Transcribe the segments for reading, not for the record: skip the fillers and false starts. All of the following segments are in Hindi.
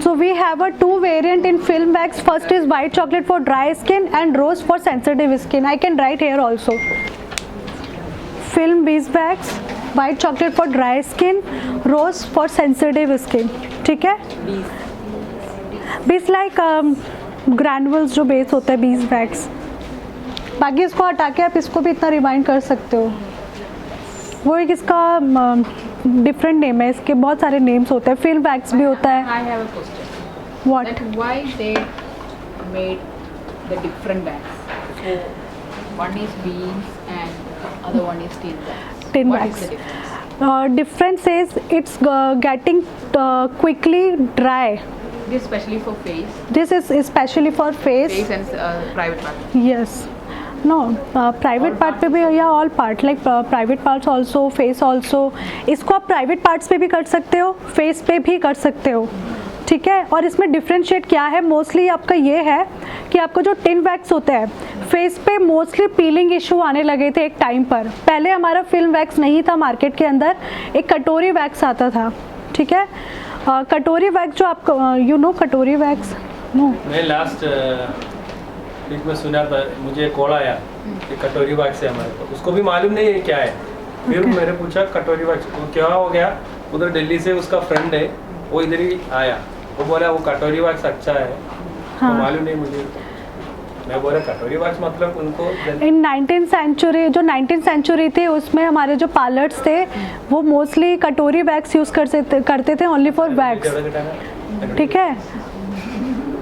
So we have a two variant in film wax. First is white chocolate for dry skin and rose for sensitive skin. I can write here also. Film beeswax, white chocolate for dry skin, rose for sensitive skin. ठीक है? Bees like granules जो बेस होता है beeswax. बाकी इसको हटा के आप इसको भी इतना रिवाइंड कर सकते हो. वो एक इसका डिफरेंट नेम है, इसके बहुत सारे नेम्स होते हैं. फिल्म वैक्स भी होता है. I have a question. What? That why they made the different wax? So one is beans and other one is tin wax. Tin What wax. is the difference? Difference is it's getting quickly dry. This is especially for face. This is especially for face. Face and private part. Yes. No, private part पे भी या all part like private parts also, face also. इसको आप private parts पे भी कर सकते हो, face पे भी कर सकते हो. ठीक है. और इसमें डिफरेंशिएट क्या है, मोस्टली आपका ये है कि आपका जो टिन वैक्स होता है फेस पे मोस्टली पीलिंग इशू आने लगे थे एक टाइम पर. पहले हमारा फिल्म वैक्स नहीं था मार्केट के अंदर, एक कटोरी वैक्स आता था. ठीक है. कटोरी वैक्स जो आप यू नो कटोरी वैक्स नो. मैं लास्ट वीक में सुना था, मुझे कॉल आया कि कटोरी वैक्स है हमारे पास. उसको भी मालूम नहीं है क्या है. फिर मैंने पूछा कटोरी वैक्स वो क्या हो गया. उधर दिल्ली से उसका फ्रेंड है, वो इधर ही आया, वो बोला वो कटोरी वैक्स अच्छा है. हाँ. तो मालूम नहीं मुझे. मैं बोला कटोरी वैक्स मतलब उनको इन 19th सेंचुरी जो 19th सेंचुरी थी उसमें हमारे जो पार्लर्स थे वो मोस्टली कटोरी वैक्स यूज़ करते थे ओनली फॉर वैक्स. ठीक है.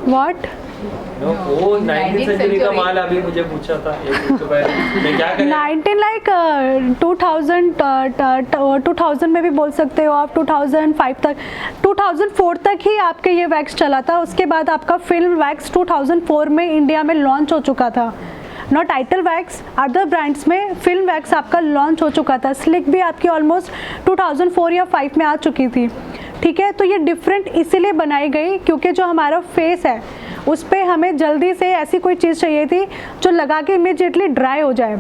व्हाट वो 19th सेंचुरी का माल अभी मुझे पूछा था एक मैं क्या करें. 19 लाइक 2000 में भी बोल सकते हो आप. 2005 तक 2004 तक ही आपके ये वैक्स चला था. उसके बाद आपका फिल्म वैक्स 2004 में इंडिया में लॉन्च हो चुका था. Not title wax, other brands में फिल्म वैक्स आपका लॉन्च हो चुका था. स्लिक भी आपकी ऑलमोस्ट 2004 या 5 में आ चुकी थी. ठीक है. तो ये डिफरेंट इसीलिए बनाई गई क्योंकि जो हमारा फेस है उस पर हमें जल्दी से ऐसी कोई चीज़ चाहिए थी जो लगा के इमीडिएटली ड्राई हो जाए.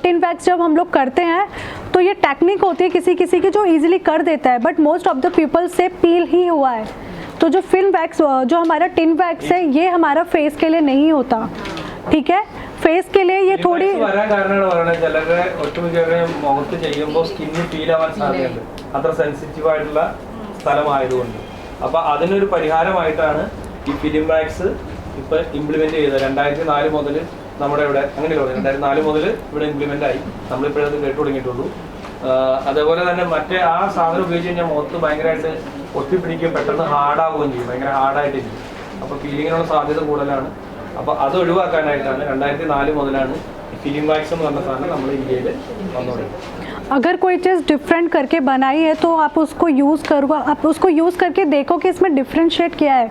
टिन वैक्स जब हम लोग करते हैं तो ये टेक्निक होती है किसी किसी की जो इजीली कर देता है, but most of the people से पील ही हुआ है. तो जो फिल्म वैक्स जो हमारा टिन वैक्स है ये हमारा फेस के लिए नहीं होता. ठीक है. फेस के लिए ये थोड़ी മുഖത്ത് ചെയ്യുമ്പോൾ സ്കിന്നിന് ഫീൽ ആവാൻ സാധ്യതയുണ്ട്, അത്ര സെൻസിറ്റീവ് ആയിട്ടുള്ള സ്ഥലമായതുകൊണ്ട്. അപ്പോൾ അതിനൊരു പരിഹാരമായിട്ടാണ് ഈ ഫിലിം വാക്സ് ഇപ്പോൾ ഇംപ്ലിമെന്റ് ചെയ്തത്. 2004 മുതൽ നമ്മുടെ ഇവിടെ അങ്ങനെയല്ലോ 2004 മുതൽ ഇവിടെ ഇംപ്ലിമെന്റ് ആയി. നമ്മളിപ്പോഴത് കേട്ടു തുടങ്ങിയിട്ടുള്ളൂ. അതേപോലെ തന്നെ മറ്റേ ആ സാധനം ഉപയോഗിച്ച് കഴിഞ്ഞാൽ മുഖത്ത് ഭയങ്കരമായിട്ട് ഒട്ടിപ്പിടിക്കുകയും പെട്ടെന്ന് ഹാർഡാവുകയും ചെയ്യും, ഭയങ്കര ഹാർഡായിട്ടിരിക്കും. അപ്പോൾ ഫീലിങ്ങിനുള്ള സാധ്യത കൂടുതലാണ്. അപ്പോൾ അത് ഒഴിവാക്കാനായിട്ടാണ് 2004 മുതലാണ് ഫിലിം വാക്സ് എന്ന് പറഞ്ഞ സാധനം നമ്മുടെ ഇന്ത്യയിൽ വന്നുകൊടുക്കുന്നത്. अगर कोई चीज़ डिफरेंट करके बनाई है तो आप उसको यूज़ करो, आप उसको यूज़ करके देखो कि इसमें डिफरेंशिएट क्या है.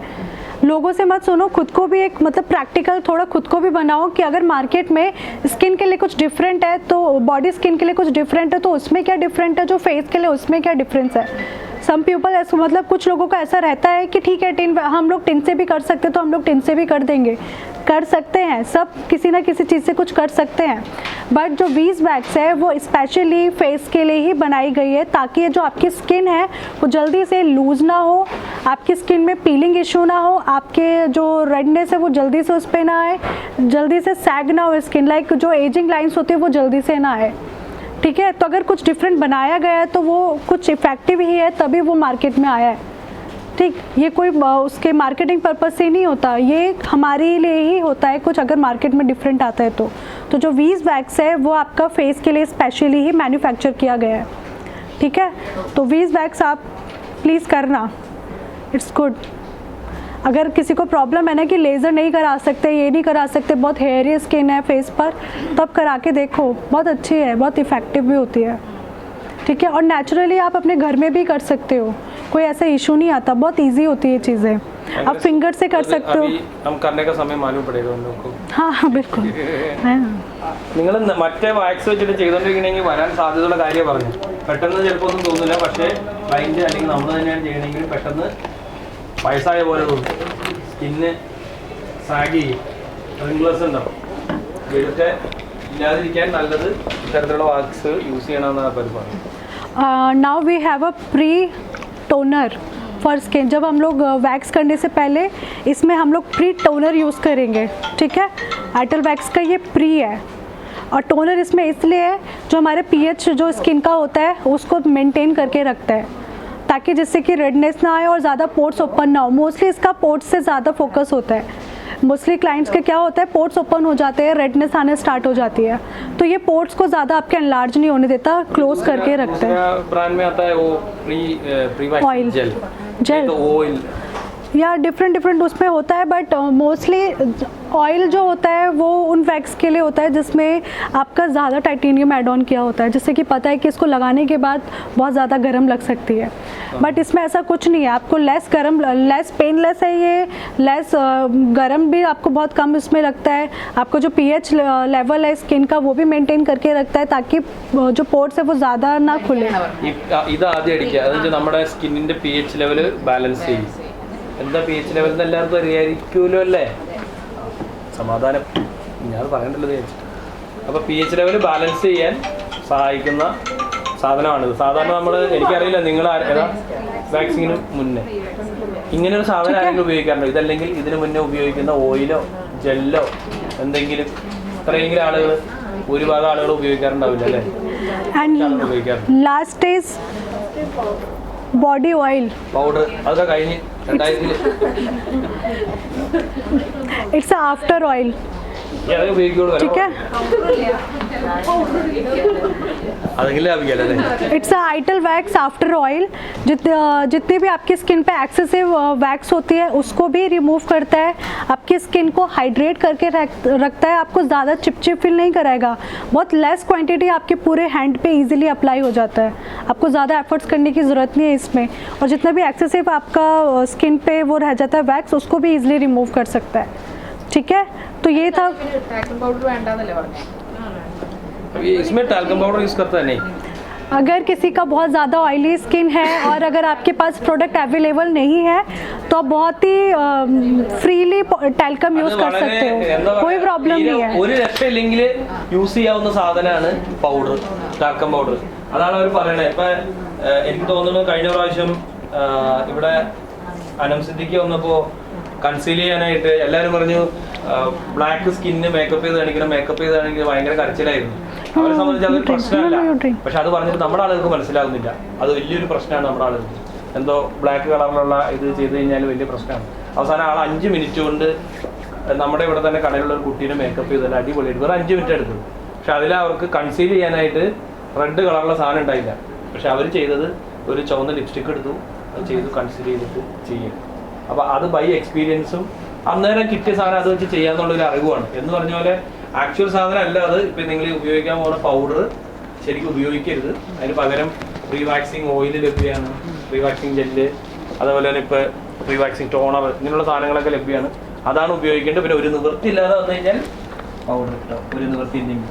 लोगों से मत सुनो, खुद को भी एक मतलब प्रैक्टिकल थोड़ा खुद को भी बनाओ कि अगर मार्केट में स्किन के लिए कुछ डिफरेंट है तो बॉडी स्किन के लिए कुछ डिफरेंट है तो उसमें क्या डिफरेंट है, जो फेस के लिए उसमें क्या डिफरेंस है. सम पीपल ऐसा मतलब कुछ लोगों का ऐसा रहता है कि ठीक है टिन हम लोग टिन से भी कर सकते तो हम लोग टिन से भी कर देंगे. कर सकते हैं, सब किसी ना किसी चीज़ से कुछ कर सकते हैं. बट जो वीज वैक्स है वो स्पेशली फेस के लिए ही बनाई गई है ताकि जो आपकी स्किन है वो जल्दी से लूज ना हो, आपकी स्किन में पीलिंग इशू ना हो, आपके जो रेडनेस है वो जल्दी से उस पर ना आए, जल्दी से सैग ना हो स्किन, लाइक जो एजिंग लाइंस होती है वो जल्दी से ना आए. ठीक है. तो अगर कुछ डिफरेंट बनाया गया है तो वो कुछ इफेक्टिव ही है तभी वो मार्केट में आया है. ठीक. ये कोई उसके मार्केटिंग पर्पस से नहीं होता, ये हमारे लिए ही होता है कुछ अगर मार्केट में डिफरेंट आता है तो जो वीज वैक्स है वो आपका फेस के लिए स्पेशली ही मैन्युफैक्चर किया गया है. ठीक है. तो वीज वैक्स आप प्लीज़ करना, इट्स गुड. अगर किसी को प्रॉब्लम है ना कि लेज़र नहीं करा सकते, ये नहीं करा सकते, बहुत हेयरी स्किन है फेस पर, तब करा के देखो, बहुत अच्छी है, बहुत इफ़ेक्टिव भी होती है. ठीक है. और नेचुरली आप अपने घर में भी कर सकते हो, कोई ऐसा इशू नहीं आता, बहुत इजी होती है ये चीज़ें. आप फिंगर से कर सकते हो. हम करने का समय मालूम पड़ेगा उन लोगों को. हाँ हाँ बिल्कुल. നിങ്ങൾ മറ്റേ വാക്സ് വെച്ചിട്ട് ചെയ്തുകൊണ്ടിരിക്കണമെങ്കിൽ വരാൻ സാധ്യതയുള്ള കാര്യം പറഞ്ഞു. പെട്ടെന്ന് ചിലപ്പോൾ ഒന്നും തോന്നില്ല, പക്ഷേ ക്ലൈൻറ്റ് അല്ലെങ്കിൽ നമ്മൾ തന്നെയാണ് ചെയ്യണമെങ്കിൽ പെട്ടെന്ന് വയസ്സായ പോലെ തോന്നും. സ്കിന്ന് സാഗി റിംഗ്ലസ് ഉണ്ടാവും. ഇതൊക്കെ ഇല്ലാതിരിക്കാൻ നല്ലത് ഇത്തരത്തിലുള്ള വാക്സ് യൂസ് ചെയ്യണമെന്നാണ് അവർ പറയുന്നത്. Now we have a pre-toner for skin, जब हम लोग वैक्स करने से पहले इसमें हम लोग प्री टोनर यूज़ करेंगे, ठीक है। आइटल वैक्स का ये प्री है, और टोनर इसमें इसलिए है जो हमारे पीएच जो स्किन का होता है उसको मेंटेन करके रखता है, ताकि जिससे कि रेडनेस ना आए और ज़्यादा पोर्ट्स ओपन ना हो। मोस्टली इसका पोर्ट्स से ज़्यादा फोकस होता है। मोस्टली क्लाइंट्स के क्या होता है, पोर्ट्स ओपन हो जाते हैं, रेडनेस आने स्टार्ट हो जाती है, तो ये पोर्ट्स को ज़्यादा आपके एनलार्ज नहीं होने देता, क्लोज करके रखता है। ब्रांड में आता है वो प्री ऑयल जेल जेल तो ऑयल या डिफरेंट उसमें होता है, बट मोस्टली ऑयल जो होता है वो उन वैक्स के लिए होता है जिसमें आपका ज़्यादा टाइटेनियम ऐड ऑन किया होता है, जिससे कि पता है कि इसको लगाने के बाद बहुत ज़्यादा गर्म लग सकती है। बट इसमें ऐसा कुछ नहीं है, आपको लेस गर्म, लेस पेनलेस है ये, लेस गर्म भी आपको बहुत कम इसमें लगता है। आपको जो पीएच लेवल है स्किन का वो भी मेंटेन करके रखता है, ताकि जो पोर्ट्स है वो ज़्यादा ना खुले। ഇത് ആദ്യം അടിക്കുക, അതെന്ന് നമ്മുടെ സ്കിന്നിന്റെ പി എച്ച് ലെവൽ ബാലൻസ് ചെയ്യും. എന്താ പി എച്ച് ലെവൽ എന്ന് എല്ലാവർക്കും അറിയായിരിക്കുമല്ലോ അല്ലേ? സമാധാനം, ഞാൻ പറയണ്ടല്ലോ വിചാരിച്ചു. അപ്പോൾ പി എച്ച് ലെവൽ ബാലൻസ് ചെയ്യാൻ സഹായിക്കുന്ന സാധനമാണിത്. സാധാരണ നമ്മൾ, എനിക്കറിയില്ല നിങ്ങൾ ഏതാ വാക്സിന് മുന്നേ ഇങ്ങനെ ഒരു സാധനം ആരെങ്കിലും ഉപയോഗിക്കാറുണ്ടോ? ഇതല്ലെങ്കിൽ ഇതിന് മുന്നേ ഉപയോഗിക്കുന്ന ഓയിലോ ജെല്ലോ എന്തെങ്കിലും ഇത്രയെങ്കിലും ആളുകൾ, ഭൂരിഭാഗം ആളുകൾ ഉപയോഗിക്കാറുണ്ടാവില്ല അല്ലേ? Last is body oil powder, അതൊക്കെ കഴിഞ്ഞ് 2000 इट्स आफ्टर ऑयल, അതൊക്കെ ഉപയോഗിക്കുള്ളൂ, ठीक है। അതെങ്കിലും ലാഭിക്കാല്ലേ? It's idle wax after oil, जितनी भी आपकी स्किन पे एक्सेसिव वैक्स होती है उसको भी रिमूव करता है, आपकी स्किन को हाइड्रेट करके रखता है, आपको ज़्यादा चिपचिप फील नहीं कराएगा, बहुत लेस क्वांटिटी आपके पूरे हैंड पे इजीली अप्लाई हो जाता है, आपको ज़्यादा एफर्ट्स करने की ज़रूरत नहीं है इसमें। और जितना भी एक्सेसिव आपका स्किन पे वो रह जाता है वैक्स, उसको भी इजीली रिमूव कर सकता है, ठीक है। तो ये था। इसमें टैल्कम पाउडर यूज़ करता है नहीं? अगर किसी का बहुत ज़्यादा ऑयली स्किन है और अगर आपके पास प्रोडक्ट अवेलेबल नहीं है तो आप बहुत ही फ्रीली टैल्कम यूज़ कर सकते हो, कोई प्रॉब्लम नहीं है। ഒരു രക്ഷയില്ലെങ്കിൽ യൂസ് ചെയ്യാവുന്ന സാധനമാണ് പൗഡർ, ടാൽക്കം പൗഡർ. അതാണ് അവർ പറയണത്. ഇപ്പം എനിക്ക് തോന്നുന്നു കഴിഞ്ഞ പ്രാവശ്യം ഇവിടെ അനംസിദ്ധിക്ക് വന്നപ്പോൾ കൺസീൽ ചെയ്യാനായിട്ട് എല്ലാവരും പറഞ്ഞു ബ്ലാക്ക് സ്കിന്ന് മേക്കപ്പ് ചെയ്ത് കാണിക്കണം ഭയങ്കര കരച്ചിലായിരുന്നു. അവരെ സംബന്ധിച്ച് അതൊരു പ്രശ്നമല്ല, പക്ഷെ അത് പറഞ്ഞിട്ട് നമ്മുടെ ആളുകൾക്ക് മനസ്സിലാകുന്നില്ല. അത് വലിയൊരു പ്രശ്നമാണ് നമ്മുടെ ആളുകൾക്ക്. എന്തോ ബ്ലാക്ക് കളറിലുള്ള ഇത് ചെയ്ത് കഴിഞ്ഞാൽ വലിയ പ്രശ്നമാണ്. അവസാനം ആൾ 5 മിനിറ്റ് കൊണ്ട് നമ്മുടെ ഇവിടെ തന്നെ കടയിലുള്ള ഒരു കുട്ടീനെ മേക്കപ്പ് ചെയ്തല്ല അടിപൊളിയായിട്ട്, വേറെ 5 മിനിറ്റ് എടുത്തു. പക്ഷെ അതിൽ അവർക്ക് കൺസീൽ ചെയ്യാനായിട്ട് റെഡ് കളറുള്ള സാധനം ഉണ്ടായില്ല. പക്ഷെ അവർ ചെയ്തത് ഒരു ചുവന്ന ലിപ്സ്റ്റിക് എടുത്തു, അത് ചെയ്തു കൺസീൽ ചെയ്തിട്ട് ചെയ്യും. അപ്പോൾ അത് ബൈ എക്സ്പീരിയൻസും അന്നേരം കിട്ടിയ സാധനം അത് വെച്ച് ചെയ്യാന്നുള്ളൊരു അറിവാണ്. എന്ന് പറഞ്ഞ പോലെ ആക്ച്വൽ സാധനം അല്ല അത്. ഇപ്പം നിങ്ങൾ ഉപയോഗിക്കാൻ പോകുന്ന പൗഡർ ശരിക്കും ഉപയോഗിക്കരുത്. അതിന് പകരം പ്രീ വാക്സിങ് ഓയിൽ ലഭ്യമാണ്, പ്രീ വാക്സിങ് ജെല്ല്, അതുപോലെ തന്നെ ഇപ്പോൾ പ്രീ വാക്സിങ് ടോണർ, ഇങ്ങനെയുള്ള സാധനങ്ങളൊക്കെ ലഭ്യമാണ്. അതാണ് ഉപയോഗിക്കേണ്ടത്. പിന്നെ ഒരു നിവൃത്തി ഇല്ലാതെ വന്നു കഴിഞ്ഞാൽ പൗഡർ ഇട്ടോ, ഒരു നിവൃത്തി ഇല്ലെങ്കിൽ